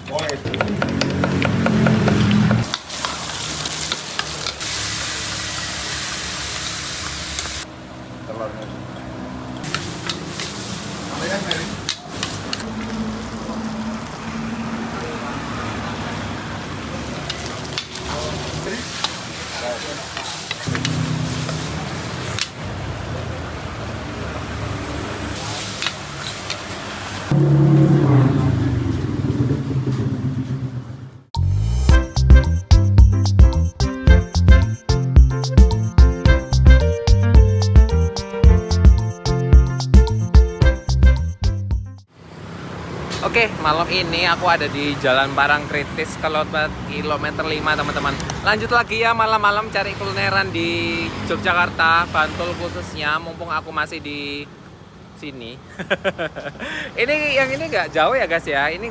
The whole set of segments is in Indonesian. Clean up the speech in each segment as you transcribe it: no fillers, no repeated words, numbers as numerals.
Boleh. Telurnya. Ada yang Mary? Oke, malam ini aku ada di Jalan Parangtritis kilometer 5 teman-teman. Lanjut lagi ya malam-malam cari kulineran di Yogyakarta, Bantul khususnya. Mumpung aku masih di sini. Ini nggak jauh ya guys ya. Ini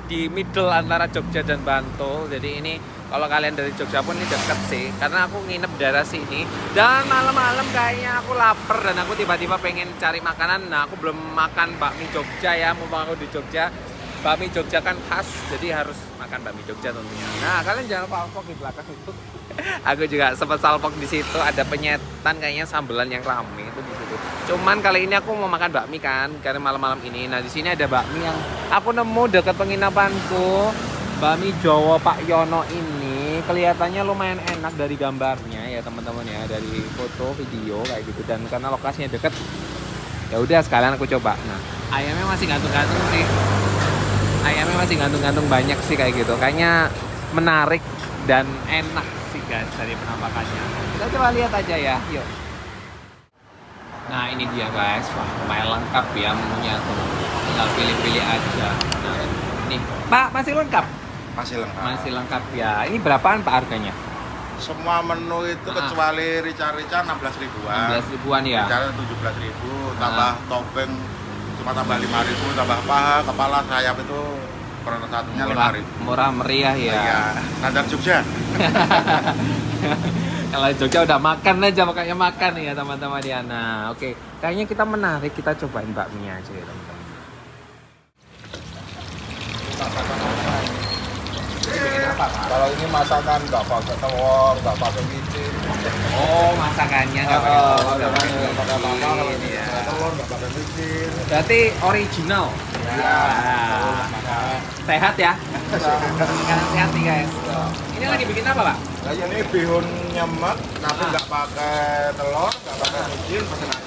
di middle antara Jogja dan Bantul. Jadi ini kalau kalian dari Jogja pun ini deket sih. Karena aku nginep di daerah sini. Dan malam-malam kayaknya aku lapar dan aku tiba-tiba pengen cari makanan. Nah, aku belum makan bakmi Jogja ya. Mumpung aku di Jogja. Bakmi Jogja kan khas, jadi harus makan bakmi Jogja tentunya. Nah, kalian jangan lupa salpok di belakang itu. Aku juga sempat salpok di situ, ada penyetan kayaknya sambelan yang rame itu di situ. Cuman kali ini aku mau makan bakmi kan, karena malam-malam ini. Nah, di sini ada bakmi yang aku nemu dekat penginapanku. Bakmi Jawa Pak Yono ini kelihatannya lumayan enak dari gambarnya ya teman-teman ya, dari foto, video kayak gitu, dan karena lokasinya deket. Ya udah sekalian aku coba. Nah, ayamnya masih gantung-gantung sih. Ayamnya masih gantung-gantung banyak sih kayak gitu. Kayaknya menarik dan enak sih guys dari penampakannya. Kita coba lihat aja ya, yuk. Nah ini dia guys, wah lumayan lengkap ya menunya tuh. Tinggal pilih-pilih aja. Nah ini, Pak masih lengkap? Masih lengkap. Masih lengkap ya. Ini berapaan Pak harganya? Semua menu itu kecuali rica-rica 16 ribuan. 16 ribuan ya? Rica 17 ribu, tambah topping cuma tambah 5 ribu, tambah paha, kepala, sayap itu per satunya 5 ribu. Murah meriah ya? Iya, standar Jogja. Kalau Jogja udah makan aja, makanya makan ya teman-teman ya. Nah oke, kayaknya kita menarik, kita cobain bakminya aja ya teman-teman. Kalau ini masakan nggak pakai telur, nggak pakai micin. Oh, masakannya nggak pakai telur, nggak pakai nggak pakai apa-apa. Kalau micin, ini ya. pakai telur, nggak pakai micin. Berarti original. Ya. Sehat ya. Makanan sehat nih guys. Ini lagi bikin apa Pak? Nah, ini bihun nyemek, tapi nggak pakai telur, nggak pakai micin, pakai nasi.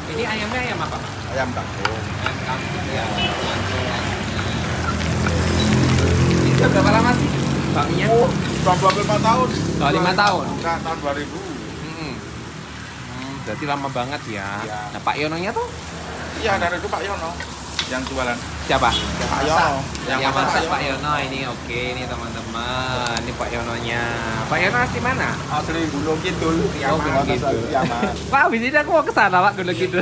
Ini ayamnya ayam apa? Ayam kampung. Ayam kampung ya. Ini udah berapa lama sih bakminya? Oh, 25 tahun. 25 tahun? Enggak, tahun 2000. Berarti lama banget ya. Iya. Nah Pak Yononya tuh? Iya, dari itu Pak Yono yang jualan. Siapa? Pak Yono. Yang masak Pak Yono ini oke nih teman-teman. Ini Pak Yononya. Pak Yono asli mana? Asli Gunung Kidul. Oh, Gunung Kidul. Pak, abis ini aku mau ke sana Pak, Gunung Kidul.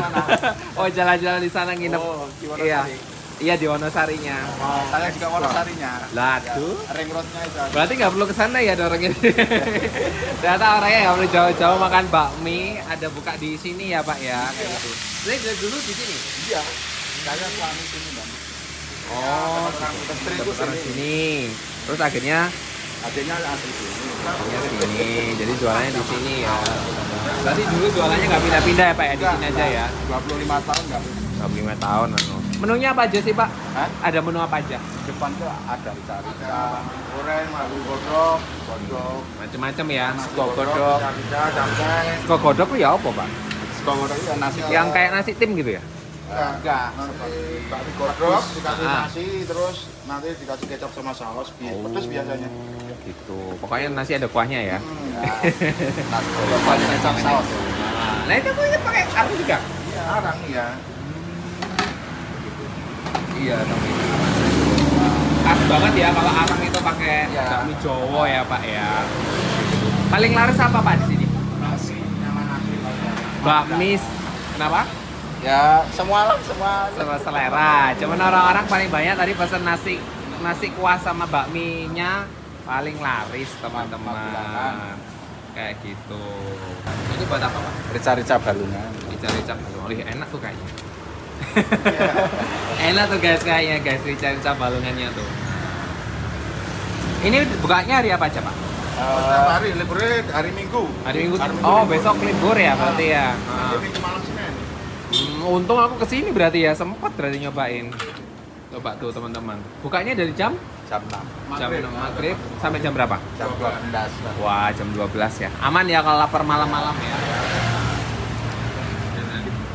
Oh, jalan-jalan di sana nginep. Oh, di Wonosari. Iya. Iya di Wonosarinya. Oh, saya juga Wonosarinya. Lah tuh. Ring roadnya itu. Berarti nggak perlu ke sana ya ada orang ini. Ternyata orangnya nggak perlu jauh-jauh makan bakmi. Ada buka di sini ya Pak ya, kayak gitu. Jadi dari dulu di sini. Iya. Saya suami sini, Bang. Oh, Istri itu di sini. sini. Terus akhirnya Adiknya asli sini. sini. Jadi jualannya di sini ya. Berarti dulu jualannya nggak pindah-pindah ya Pak ya, di sini aja ya. 25 tahun nggak. 25 tahun anu. Menunya apa aja sih Pak? Hah? Ada menu apa aja? Depan tuh ada rica-rica, goreng, lagu godok, Macam-macam ya. sego godok, rica-rica, camcay. Kok godok tuh ya apa Pak? Sego godok itu nasi Yang kayak nasi tim gitu ya? enggak, seperti bakmi godok dikasih Ah. nasi, terus nanti dikasih kecap sama saus, pedes biasanya. Gitu. Pokoknya nasi ada kuahnya ya. Nasi godok pakai kecap saus. Nah itu tuh pakai arang juga. Iya, arang ya. Iya teman. Khas banget ya kalau arang itu pakai Iya. bakmi Jawa ya Pak ya. Paling laris apa Pak di sini? Nasi, nama nasi. Bakmi. Kenapa? Ya, semua lah, semua. Sama selera. Cuman orang-orang paling banyak tadi pesan nasi kuah sama bakminya paling laris teman-teman. Kayak gitu. Ini buat apa Pak? Rica-rica balungan. Rica-rica. Oh, enak tuh kayaknya. Enak tuh guys kayaknya guys, rica-rica balungannya tuh. Ini bukanya hari apa aja Pak? Setiap hari liburnya hari Minggu. Hari Minggu. libur. Besok libur ya berarti ya. Hari Minggu malam Senin. Untung aku kesini berarti ya, sempat berarti nyobain. Coba tuh teman-teman. Bukanya dari jam Jam 6. jam 6 maghrib sampai jam berapa? Jam 12. Wah, jam 12 ya. Aman ya kalau lapar malam-malam ya.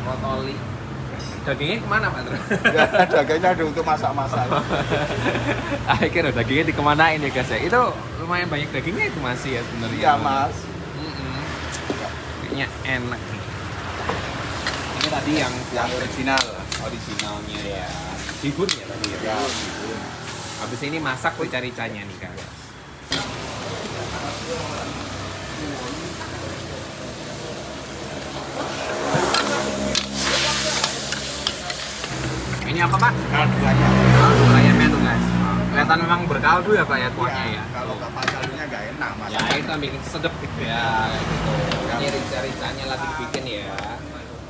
Rotoli. Dagingnya kemana Pak? Dagingnya ada untuk masak-masak. Akhirnya dagingnya dikemanain ya guys ya. Itu lumayan banyak dagingnya itu masih ya sebenarnya. Iya Mas. Kayaknya enak nih. Ini tadi yang Yang originalnya ya. Bihun ya tadi ya. Ya. Habis ini masak rica-ricanya nih guys. Ini apa Pak? Kaldunya. Ayamnya tuh guys. Kelihatan memang berkaldu ya Pak ya kuahnya ya. Kalau kapal kaldunya nggak enak Mas. Ya itu yang bikin sedep gitu ya kayak gitu. Ini rica-ricanya lagi dibikin ya.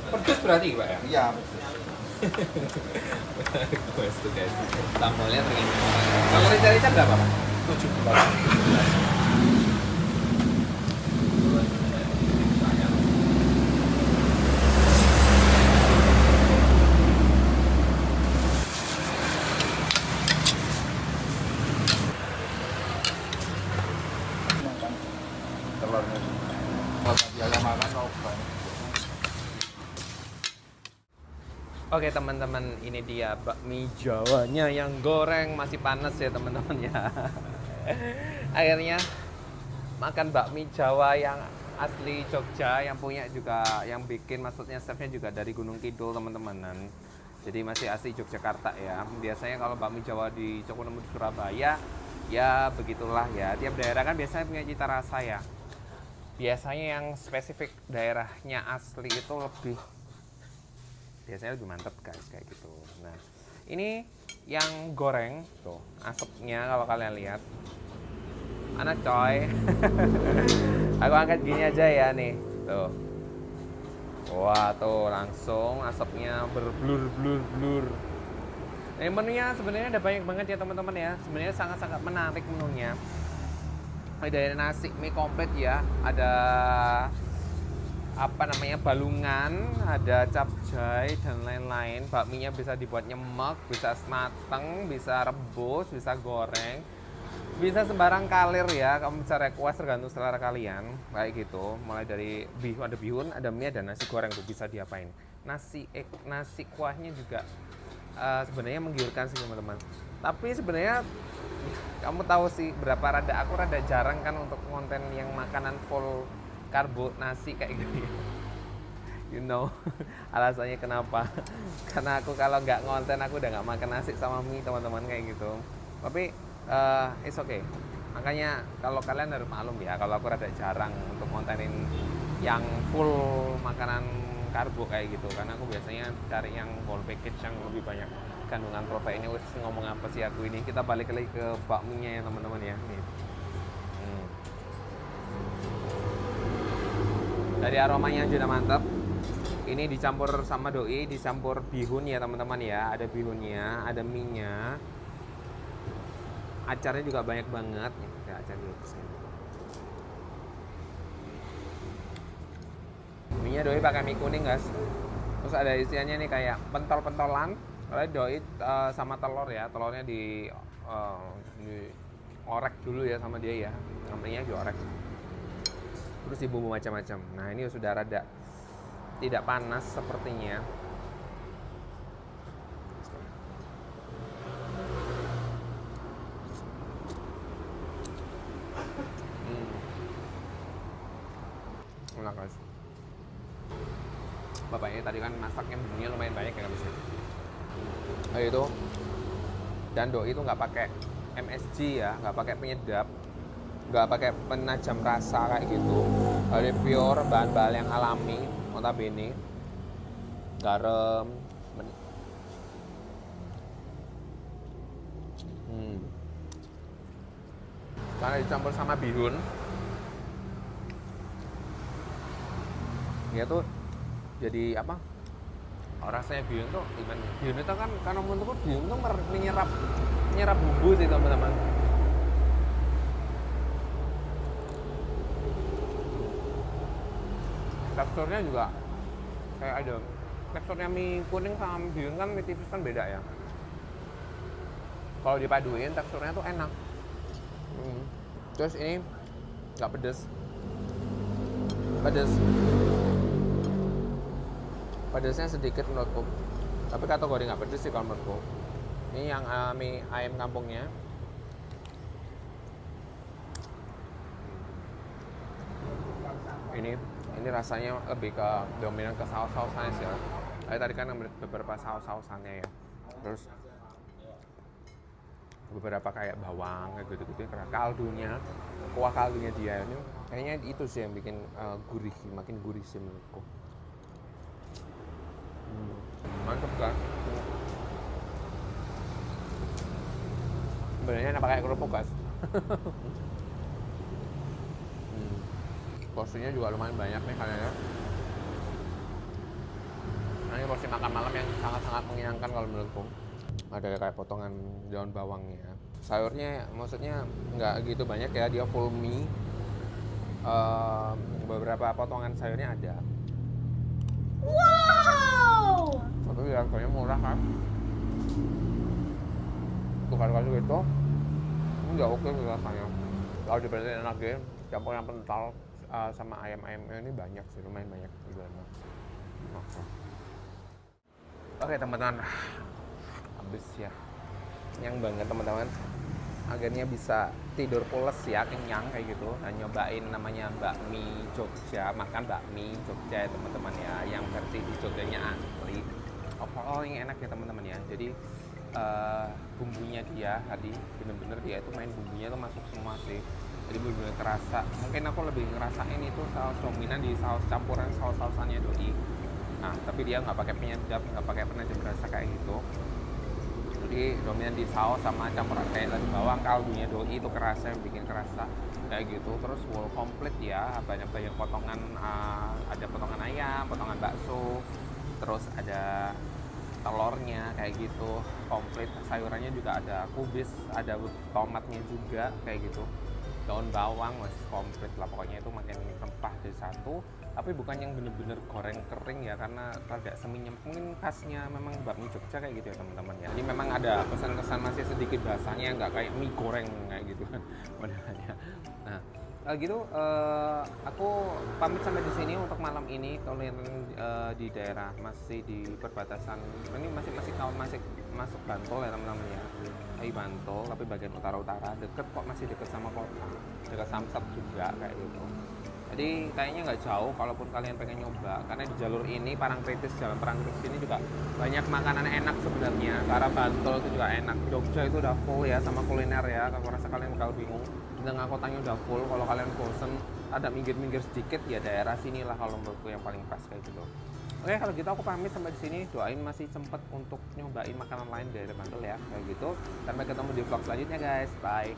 Pedes berarti Pak ya? Iya. Guys tuh guys. Sambalnya ternyata. Kalau rica-rica berapa Pak? 17. Telurnya. Kalau biasa makan obat. Oke teman-teman, ini dia bakmi Jawanya yang goreng masih panas ya teman-teman ya. Akhirnya makan bakmi Jawa yang asli Jogja, yang punya juga, yang bikin maksudnya chefnya juga dari Gunung Kidul teman-teman. Jadi masih asli Yogyakarta ya. Biasanya kalau bakmi Jawa di Cokonomo di Surabaya, ya begitulah ya. Tiap daerah kan biasanya punya cita rasa ya. Biasanya yang spesifik daerahnya asli itu biasanya lebih mantep guys kayak gitu. Nah ini yang goreng tuh asapnya kalau kalian lihat, anak coy. Aku angkat gini aja ya nih tuh. Wah tuh langsung asapnya berblur. Nah, menunya sebenarnya ada banyak banget ya teman-teman ya. Sebenarnya sangat-sangat menarik menunya. Ada nasi mie komplit ya, ada apa namanya balungan, ada capcay dan lain-lain. Bakminya bisa dibuat nyemek, bisa mateng, bisa rebus, bisa goreng, bisa sembarang kalir ya. Kamu bisa request tergantung selera kalian kayak gitu. Mulai dari bihun, ada mie, ada nasi goreng tuh bisa diapain. Nasi kuahnya juga sebenarnya menggiurkan sih teman-teman. Tapi sebenarnya kamu tahu sih aku rada jarang kan untuk konten yang makanan full karbo nasi kayak gini. You know alasannya kenapa? Karena aku kalau nggak ngonten aku udah nggak makan nasi sama mie teman-teman kayak gitu. Tapi it's okay. Makanya kalau kalian harus maklum ya kalau aku rada jarang untuk kontenin yang full makanan karbo kayak gitu. Karena aku biasanya cari yang full package yang lebih banyak kandungan proteinnya. Wes ngomong apa sih aku ini? Kita balik lagi ke bakminya ya teman-teman ya. Nih. Dari aromanya aja udah mantap. Ini dicampur sama doi, dicampur bihun ya teman-teman ya. Ada bihunnya, ada mie-nya. Acarnya juga banyak banget. Ya, acar dulu kesini. Mie-nya doi pakai mie kuning guys. Terus ada isiannya nih kayak pentol-pentolan. Kalau doi sama telur ya. Telurnya di orek dulu ya sama dia ya. Namanya diorek. Terus bumbu macam-macam. Nah ini sudah rada tidak panas sepertinya. Enak guys. Bapaknya tadi kan masaknya bumbunya lumayan banyak ya guys. Nah, itu dan doi itu nggak pakai MSG ya, nggak pakai penyedap, nggak pakai penajam rasa kayak gitu. Dari pure bahan-bahan yang alami, notabene garam, karena dicampur sama bihun, dia tuh jadi apa? Rasanya bihun tuh gimana? Bihun itu kan karena menurutku bihun tuh menyerap bumbu sih teman-teman. Teksturnya juga kayak ada teksturnya mie kuning sama mie bihun kan mie tipis kan beda ya. Kalau dipaduin teksturnya tuh enak. Terus ini nggak pedes. Pedesnya sedikit menurutku, tapi kategori nggak pedes sih kalau menurutku. Ini yang mie ayam kampungnya. Ini rasanya lebih ke dominan ke saus-sausannya sih ya. Tadi kan beberapa saus-sausannya ya. Terus beberapa kayak bawang kayak gitu-gitu karena kaldunya, kuah kaldunya dia ini kayaknya itu sih yang bikin gurih, makin gurih sih menurutku. Mantep kan? Sebenarnya enak pakai kerupuk guys. Porsinya juga lumayan banyak nih kayaknya. Nah, ini porsi makan malam yang sangat-sangat mengenyangkan kalau menurutku. Ada kayak potongan daun bawangnya. Sayurnya maksudnya nggak gitu banyak ya, dia full mie. Beberapa potongan sayurnya ada. Wow! Tapi harganya murah kan? Untuk harga segitu, nggak oke sih rasanya. Kalau dibandingin enak deh, campur yang kental sama ayam-ayamnya ini banyak sih, lumayan banyak di dalamnya. Oke teman-teman, habis ya, kenyang banget teman-teman. Akhirnya bisa tidur pules ya, kenyang kayak gitu. Dan nyobain namanya bakmi Jogja, makan bakmi Jogja ya teman-teman ya, yang versi di Jogjanya asli. Overall ini enak ya teman-teman ya. Jadi bumbunya dia tadi bener-bener dia itu main bumbunya tuh masuk semua sih. Jadi bener-bener kerasa. Mungkin aku lebih ngerasain itu saus dominan di saus campuran saus-sausannya doi. Nah, tapi dia nggak pakai penyedap, nggak pakai penajam rasa kayak gitu. Jadi dominan di saus sama campuran kayak tadi bawang, kaldunya doi itu kerasa, bikin kerasa kayak gitu. Terus full komplit ya, banyak-banyak potongan, ada potongan ayam, potongan bakso, terus ada telurnya kayak gitu, komplit. Sayurannya juga ada kubis, ada tomatnya juga kayak gitu, daun bawang, masih komplit lah pokoknya. Itu makin rempah dari satu, tapi bukan yang bener-bener goreng kering ya, karena rada seminya mungkin khasnya memang bakmi Jogja kayak gitu ya teman-teman ya. Jadi memang ada kesan-kesan masih sedikit basahnya, nggak kayak mie goreng kayak gitu kan modelannya. Nah gitu, aku pamit sampai di sini untuk malam ini. Kalian di daerah masih di perbatasan, ini masih masuk Bantul ya teman-teman ya. Di Bantul tapi bagian utara-utara, deket kok, masih deket sama kota, deket Samsat juga kayak gitu. Jadi kayaknya nggak jauh kalaupun kalian pengen nyoba, karena di jalur ini Jalan Parangtritis ini juga banyak makanan enak sebenarnya. Ke arah Bantul itu juga enak. Jogja itu udah full ya sama kuliner ya. Aku rasa kalian bakal bingung. Tengah kotanya udah full. Kalau kalian bosen ada minggir-minggir sedikit ya daerah sini lah kalau menurutku yang paling pas kayak gitu. Oke, kalau gitu aku pamit sampai di sini. Doain masih sempet untuk nyobain makanan lain dari Bantul ya kayak gitu. Sampai ketemu di vlog selanjutnya guys. Bye.